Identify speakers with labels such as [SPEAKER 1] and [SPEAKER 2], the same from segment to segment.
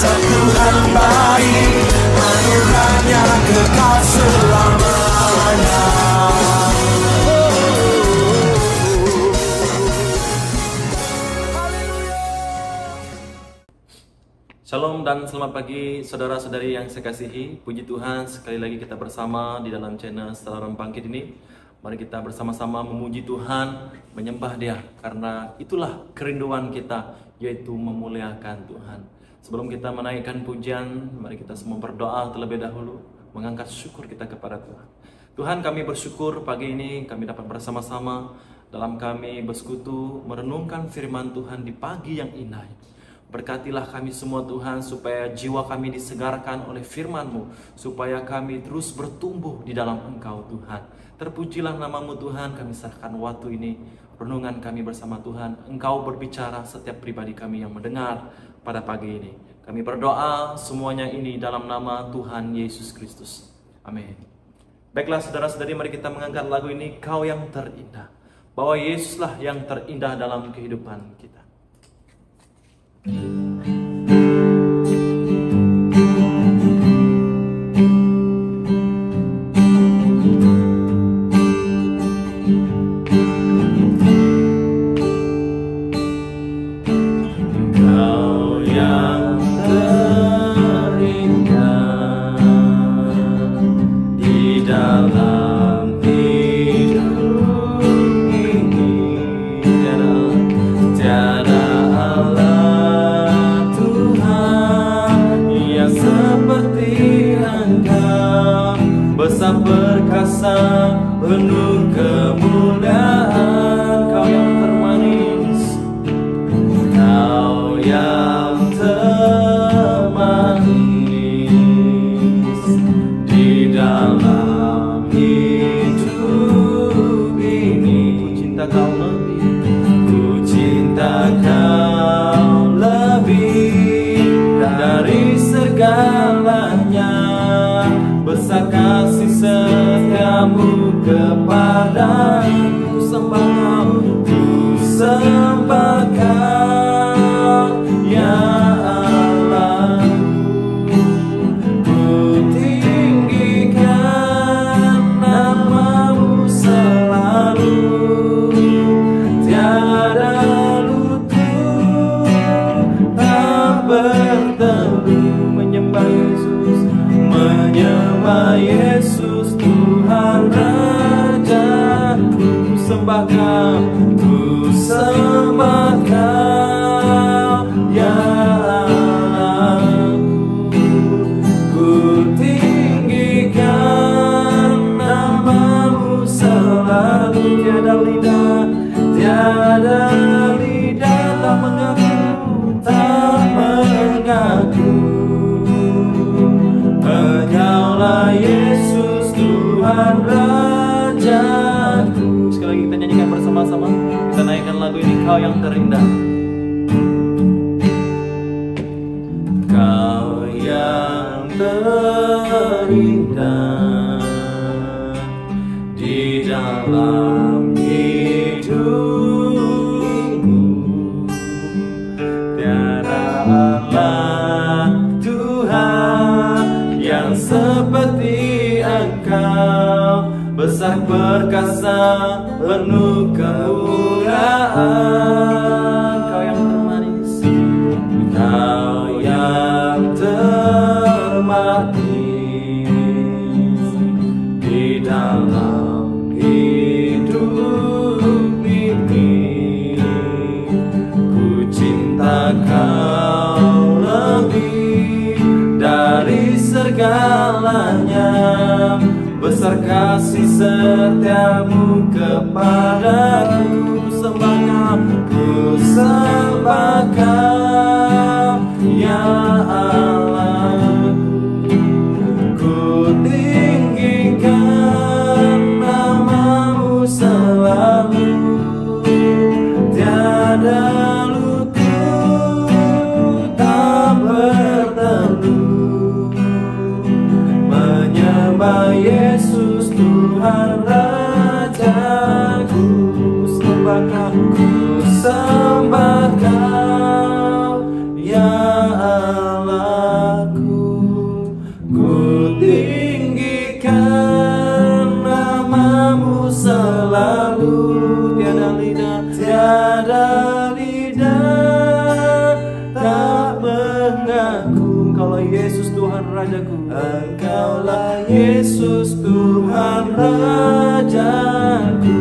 [SPEAKER 1] Dasar Tuhan baik, anugerahnya kekal selamanya.
[SPEAKER 2] Shalom dan selamat pagi saudara-saudari yang saya kasihi. Puji Tuhan, sekali lagi kita bersama di dalam channel Setelah Orang Bangkit ini. Mari kita bersama-sama memuji Tuhan, menyembah Dia, karena itulah kerinduan kita, yaitu memuliakan Tuhan. Sebelum kita menaikkan pujian, mari kita semua berdoa terlebih dahulu, mengangkat syukur kita kepada Tuhan. Tuhan, kami bersyukur pagi ini kami dapat bersama-sama dalam kami bersekutu merenungkan firman Tuhan di pagi yang indah ini. Berkatilah kami semua Tuhan, supaya jiwa kami disegarkan oleh firman-Mu, supaya kami terus bertumbuh di dalam Engkau Tuhan. Terpujilah nama-Mu Tuhan, kami serahkan waktu ini, renungan kami bersama Tuhan. Engkau berbicara setiap pribadi kami yang mendengar pada pagi ini. Kami berdoa semuanya ini dalam nama Tuhan Yesus Kristus. Amin. Baiklah saudara-saudari, mari kita mengangkat lagu ini, Kau yang terindah. Bahwa Yesuslah yang terindah dalam kehidupan kita. Penuh kemuliaan, Kau yang termanis, Kau yang termanis di dalam hidup ini. Ku cinta Kau lebih, ku cinta Kau lebih dari segalanya. Besar kasih setiamu kepadaku, ku sembah Kau, ya Allahku. Ku tinggikan nama-Mu selalu, tiada lutut tak berteduh. Menyembah Yesus, menyembah Yesus, Tuhan Raja. Ku sembah Kau, ku sembah Kau, ya Allahku. Ku tinggikan nama-Mu selalu, tiada lidah tak mengaku, Engkaulah Yesus, Tuhan Rajaku. Sekali lagi kita nyanyikan bersama-sama. Kita naikkan lagu ini, Kau yang terindah. Kau yang terindah di dalam hidupmu, tiada Allah Tuhan yang seperti Engkau. Besar perkasa, penuh kemuliaan, Kau yang termanis, Kau yang termanis di dalam hidup ini. Ku cinta Kau lebih dari segalanya. Besar kasih setiamu kepadaku, ku sembah Kau, ya Allah. Ku tinggikan nama-Mu selalu, tiada lutut tak berteduh. Menyembah Yesus, Tuhan Rajaku. Sembah Kau, ku sembah Kau, Rajaku, Engkaulah Yesus Tuhan Rajaku. Engkaulah Yesus Tuhan Rajaku.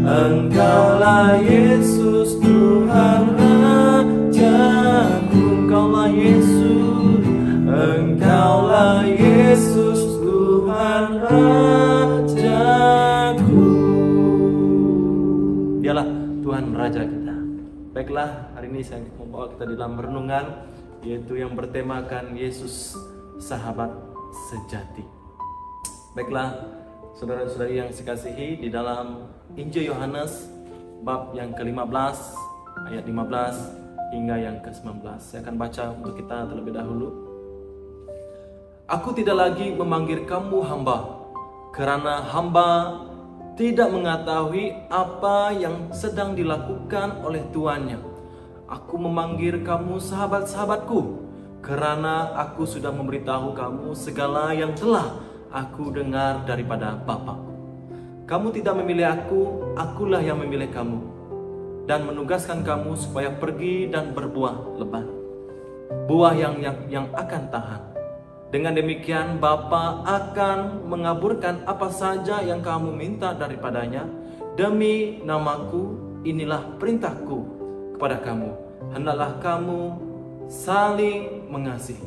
[SPEAKER 2] Engkaulah Yesus Tuhan Rajaku. Engkaulah Yesus. Engkaulah Yesus Tuhan Rajaku. Dialah Tuhan Raja kita. Baiklah, hari ini saya membawa kita di dalam renungan, yaitu yang bertemakan Yesus sahabat sejati. Baiklah, saudara-saudari yang dikasihi, di dalam Injil Yohanes bab yang ke-15 ayat 15 hingga yang ke-19. Saya akan baca untuk kita terlebih dahulu. Aku tidak lagi memanggil kamu hamba, karena hamba tidak mengetahui apa yang sedang dilakukan oleh tuannya. Aku memanggil kamu sahabat-sahabatku, karena aku sudah memberitahu kamu segala yang telah aku dengar daripada Bapa. Kamu tidak memilih aku, akulah yang memilih kamu, dan menugaskan kamu supaya pergi dan berbuah lebat, buah yang akan tahan. Dengan demikian Bapa akan mengaburkan apa saja yang kamu minta daripadanya. Demi namaku, inilah perintahku kepada kamu, hendaklah kamu saling mengasihi.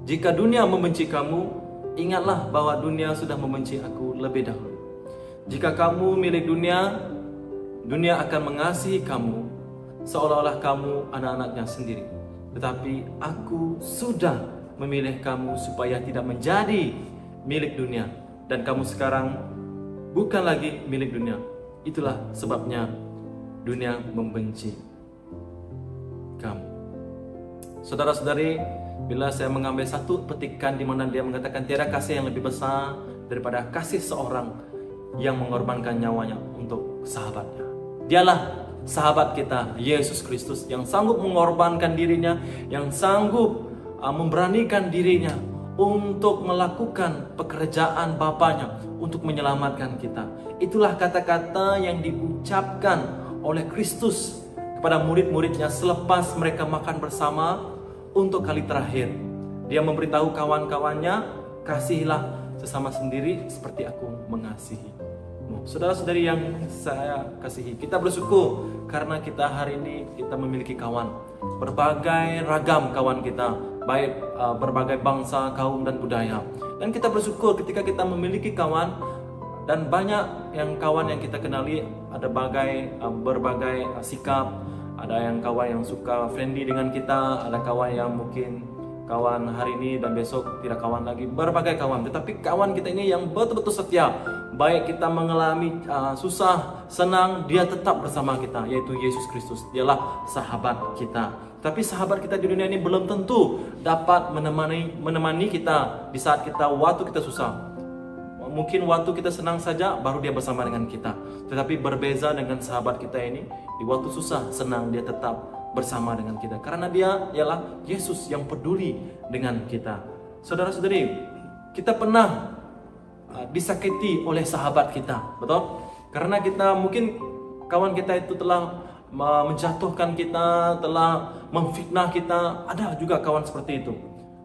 [SPEAKER 2] Jika dunia membenci kamu, ingatlah bahwa dunia sudah membenci aku lebih dahulu. Jika kamu milik dunia, dunia akan mengasihi kamu seolah-olah kamu anak-anaknya sendiri. Tetapi aku sudah memilih kamu supaya tidak menjadi milik dunia, dan kamu sekarang bukan lagi milik dunia. Itulah sebabnya dunia membenci kamu. Saudara-saudari, bila saya mengambil satu petikan di mana dia mengatakan tiada kasih yang lebih besar daripada kasih seorang yang mengorbankan nyawanya untuk sahabatnya. Dialah sahabat kita, Yesus Kristus, yang sanggup mengorbankan dirinya, yang sanggup memberanikan dirinya untuk melakukan pekerjaan Bapanya untuk menyelamatkan kita. Itulah kata-kata yang diucapkan oleh Kristus kepada murid-muridnya selepas mereka makan bersama untuk kali terakhir. Dia memberitahu kawan-kawannya, kasihilah sesama sendiri seperti aku mengasihi. Saudara-saudari yang saya kasihi, kita bersyukur karena kita hari ini kita memiliki kawan, berbagai ragam kawan kita, baik berbagai bangsa, kaum dan budaya. Dan kita bersyukur ketika kita memiliki kawan, dan banyak yang kawan yang kita kenali ada berbagai sikap. Ada yang kawan yang suka friendly dengan kita, ada kawan yang mungkin kawan hari ini dan besok tidak kawan lagi, berbagai kawan. Tetapi kawan kita ini yang betul-betul setia, baik kita mengalami susah, senang, dia tetap bersama kita, yaitu Yesus Kristus. Dialah sahabat kita. Tapi sahabat kita di dunia ini belum tentu dapat menemani kita di saat waktu kita susah. Mungkin waktu kita senang saja baru dia bersama dengan kita. Tetapi berbeza dengan sahabat kita ini, di waktu susah, senang, dia tetap bersama dengan kita, karena dia ialah Yesus yang peduli dengan kita. Saudara-saudari, kita pernah disakiti oleh sahabat kita, betul? Karena kita mungkin kawan kita itu telah menjatuhkan kita, telah memfitnah kita. Ada juga kawan seperti itu.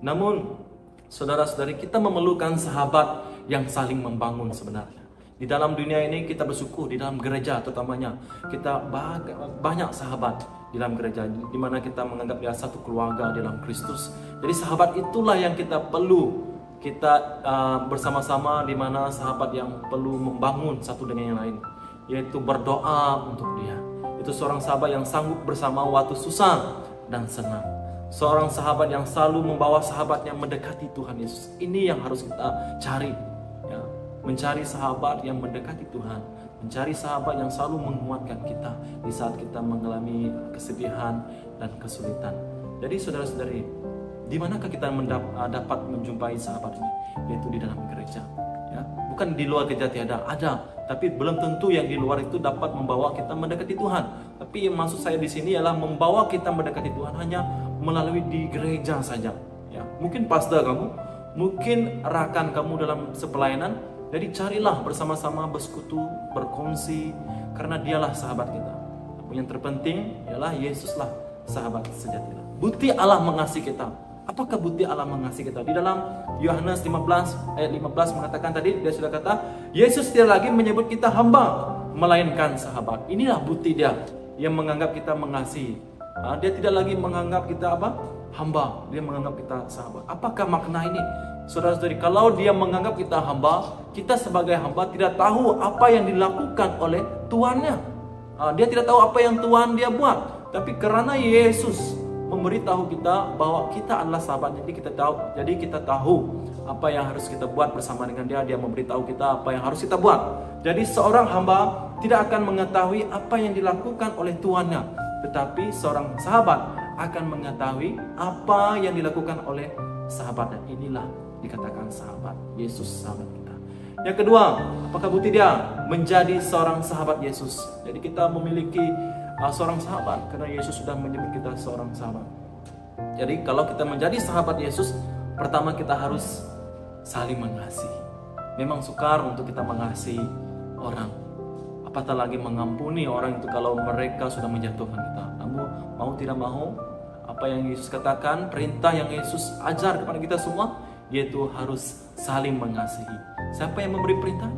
[SPEAKER 2] Namun saudara-saudari, kita memerlukan sahabat yang saling membangun sebenarnya. Di dalam dunia ini kita bersyukur, di dalam gereja terutamanya kita banyak sahabat di dalam gereja, di mana kita menganggap dia satu keluarga di dalam Kristus. Jadi sahabat itulah yang kita perlu, kita bersama-sama, di mana sahabat yang perlu membangun satu dengan yang lain, yaitu berdoa untuk dia. Itu seorang sahabat yang sanggup bersama waktu susah dan senang. Seorang sahabat yang selalu membawa sahabatnya mendekati Tuhan Yesus. Ini yang harus kita cari, ya. Mencari sahabat yang mendekati Tuhan, mencari sahabat yang selalu menguatkan kita di saat kita mengalami kesedihan dan kesulitan. Jadi saudara-saudari, di manakah kita dapat menjumpai sahabat ini? Yaitu di dalam gereja, ya. Bukan di luar gereja tiada, ada, tapi belum tentu yang di luar itu dapat membawa kita mendekati Tuhan. Tapi yang maksud saya di sini adalah membawa kita mendekati Tuhan hanya melalui di gereja saja, ya. Mungkin pastor kamu, mungkin rekan kamu dalam sepelayanan. Jadi carilah bersama-sama, bersekutu, berkongsi, karena dialah sahabat kita. Yang terpenting ialah Yesuslah sahabat sejati. Bukti Allah mengasihi kita. Apakah bukti Allah mengasihi kita? Di dalam Yohanes 15 ayat 15 mengatakan tadi, dia sudah kata, Yesus tidak lagi menyebut kita hamba, melainkan sahabat. Inilah bukti dia yang menganggap kita mengasihi. Dia tidak lagi menganggap kita apa? Hamba. Dia menganggap kita sahabat. Apakah makna ini? Saudara-saudari, kalau dia menganggap kita hamba, kita sebagai hamba tidak tahu apa yang dilakukan oleh tuannya. Dia tidak tahu apa yang Tuhan dia buat. Tapi karena Yesus memberitahu kita bahwa kita adalah sahabat, jadi kita tahu apa yang harus kita buat bersama dengan dia. Dia memberitahu kita apa yang harus kita buat. Jadi seorang hamba tidak akan mengetahui apa yang dilakukan oleh tuannya, tetapi seorang sahabat akan mengetahui apa yang dilakukan oleh sahabatnya. Inilah dikatakan sahabat. Yesus sahabat kita. Yang kedua, apakah bukti dia menjadi seorang sahabat Yesus? Jadi kita memiliki seorang sahabat karena Yesus sudah menyebut kita seorang sahabat. Jadi kalau kita menjadi sahabat Yesus, pertama kita harus saling mengasihi. Memang sukar untuk kita mengasihi orang, apatah lagi mengampuni orang itu kalau mereka sudah menjatuhkan kita. Namun mau tidak mau, apa yang Yesus katakan, perintah yang Yesus ajar kepada kita semua, yaitu harus saling mengasihi. Siapa yang memberi perintah?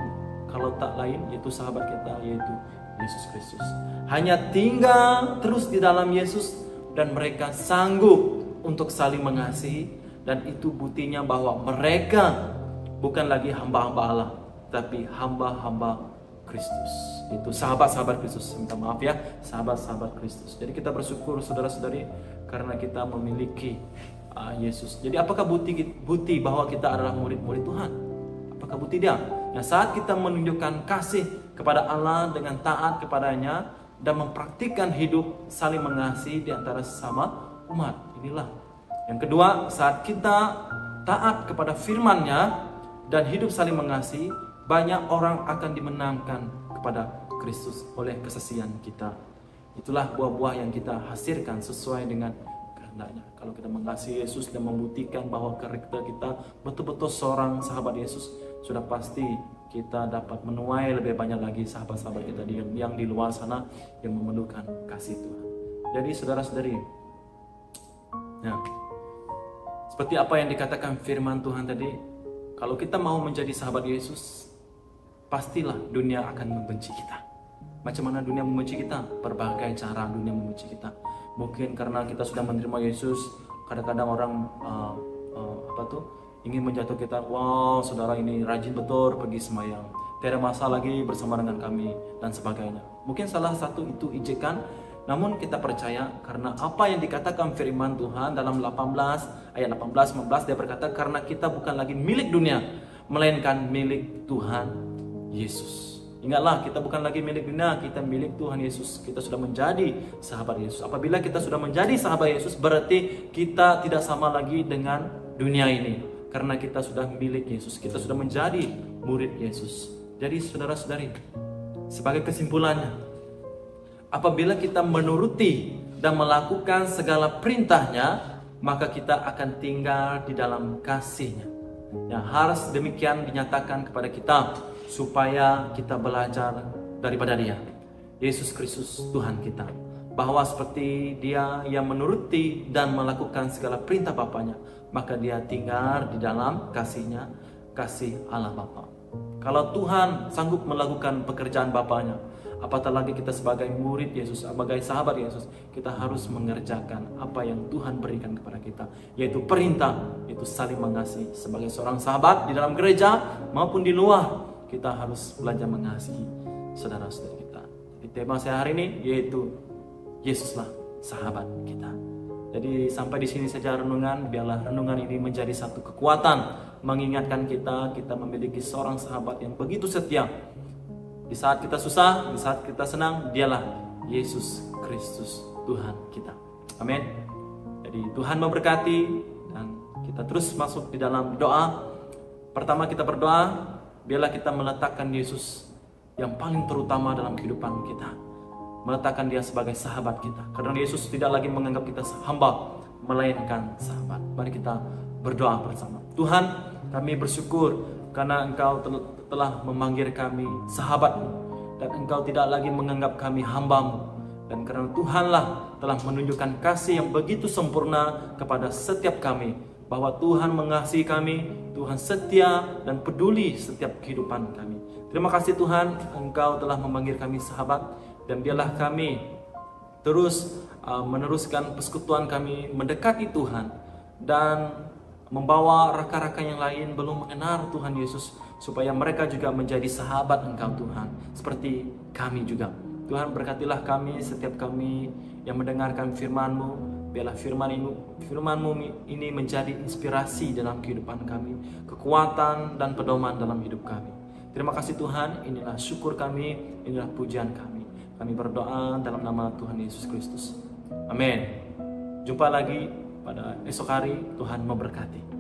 [SPEAKER 2] Kalau tak lain, yaitu sahabat kita, yaitu Yesus Kristus. Hanya tinggal terus di dalam Yesus dan mereka sanggup untuk saling mengasihi, dan itu buktinya bahwa mereka bukan lagi hamba-hamba Allah, tapi hamba-hamba Kristus. Itu sahabat-sahabat Kristus. Minta maaf ya, sahabat-sahabat Kristus. Jadi kita bersyukur saudara-saudari karena kita memiliki Yesus. Jadi apakah bukti bahwa kita adalah murid-murid Tuhan? Apakah bukti dia? Nah, saat kita menunjukkan kasih kepada Allah dengan taat kepadanya dan mempraktikkan hidup saling mengasihi di antara sesama umat. Inilah. Yang kedua, saat kita taat kepada firman-Nya dan hidup saling mengasihi, banyak orang akan dimenangkan kepada Kristus oleh kesaksian kita. Itulah buah-buah yang kita hasilkan sesuai dengan kehendaknya. Kalau kita mengasihi Yesus dan membuktikan bahwa karakter kita betul-betul seorang sahabat Yesus, sudah pasti kita dapat menuai lebih banyak lagi sahabat-sahabat kita yang di luar sana yang memerlukan kasih Tuhan. Jadi saudara-saudari, nah, seperti apa yang dikatakan firman Tuhan tadi, kalau kita mau menjadi sahabat Yesus, pastilah dunia akan membenci kita. Macam mana dunia membenci kita? Berbagai cara dunia membenci kita. Mungkin karena kita sudah menerima Yesus, kadang-kadang orang ingin menjatuh kita. Wow, saudara ini rajin betul pergi sembahyang, tidak masa lagi bersama dengan kami, dan sebagainya. Mungkin salah satu itu ejekan. Namun kita percaya karena apa yang dikatakan firman Tuhan dalam ayat 18-19, dia berkata, karena kita bukan lagi milik dunia, melainkan milik Tuhan Yesus. Ingatlah, kita bukan lagi milik dunia, kita milik Tuhan Yesus. Kita sudah menjadi sahabat Yesus. Apabila kita sudah menjadi sahabat Yesus, berarti kita tidak sama lagi dengan dunia ini, karena kita sudah milik Yesus. Kita sudah menjadi murid Yesus. Jadi saudara-saudari, sebagai kesimpulannya, apabila kita menuruti dan melakukan segala perintahnya, maka kita akan tinggal di dalam kasih-Nya. Yang harus demikian dinyatakan kepada kita, supaya kita belajar daripada Dia, Yesus Kristus Tuhan kita, bahwa seperti Dia yang menuruti dan melakukan segala perintah Bapaknya, maka Dia tinggal di dalam kasih-Nya, kasih Allah Bapa. Kalau Tuhan sanggup melakukan pekerjaan Bapaknya, apatah lagi kita sebagai murid Yesus, sebagai sahabat Yesus, kita harus mengerjakan apa yang Tuhan berikan kepada kita, yaitu perintah, yaitu saling mengasihi. Sebagai seorang sahabat di dalam gereja maupun di luar, kita harus belajar mengasihi saudara-saudara kita. Di tema saya hari ini yaitu Yesuslah sahabat kita. Jadi sampai di sini saja renungan. Biarlah renungan ini menjadi satu kekuatan mengingatkan kita memiliki seorang sahabat yang begitu setia. Di saat kita susah, di saat kita senang, Dialah Yesus Kristus Tuhan kita. Amin. Jadi Tuhan memberkati, dan kita terus masuk di dalam doa. Pertama kita berdoa, biarlah kita meletakkan Yesus yang paling terutama dalam kehidupan kita. Meletakkan Dia sebagai sahabat kita. Karena Yesus tidak lagi menganggap kita hamba, melainkan sahabat. Mari kita berdoa bersama. Tuhan, kami bersyukur karena Engkau telah memanggil kami sahabat-Mu, dan Engkau tidak lagi menganggap kami hamba-Mu. Dan karena Tuhanlah telah menunjukkan kasih yang begitu sempurna kepada setiap kami, bahwa Tuhan mengasihi kami, Tuhan setia dan peduli setiap kehidupan kami. Terima kasih Tuhan, Engkau telah memanggil kami sahabat, dan biarlah kami terus meneruskan persekutuan kami mendekati Tuhan, dan membawa rekan-rekan yang lain belum mengenal Tuhan Yesus, supaya mereka juga menjadi sahabat Engkau Tuhan, seperti kami juga. Tuhan, berkatilah kami, setiap kami yang mendengarkan firman-Mu. Biarlah firman-Mu ini menjadi inspirasi dalam kehidupan kami, kekuatan dan pedoman dalam hidup kami. Terima kasih Tuhan, inilah syukur kami, inilah pujian kami. Kami berdoa dalam nama Tuhan Yesus Kristus. Amin. Jumpa lagi pada esok hari. Tuhan memberkati.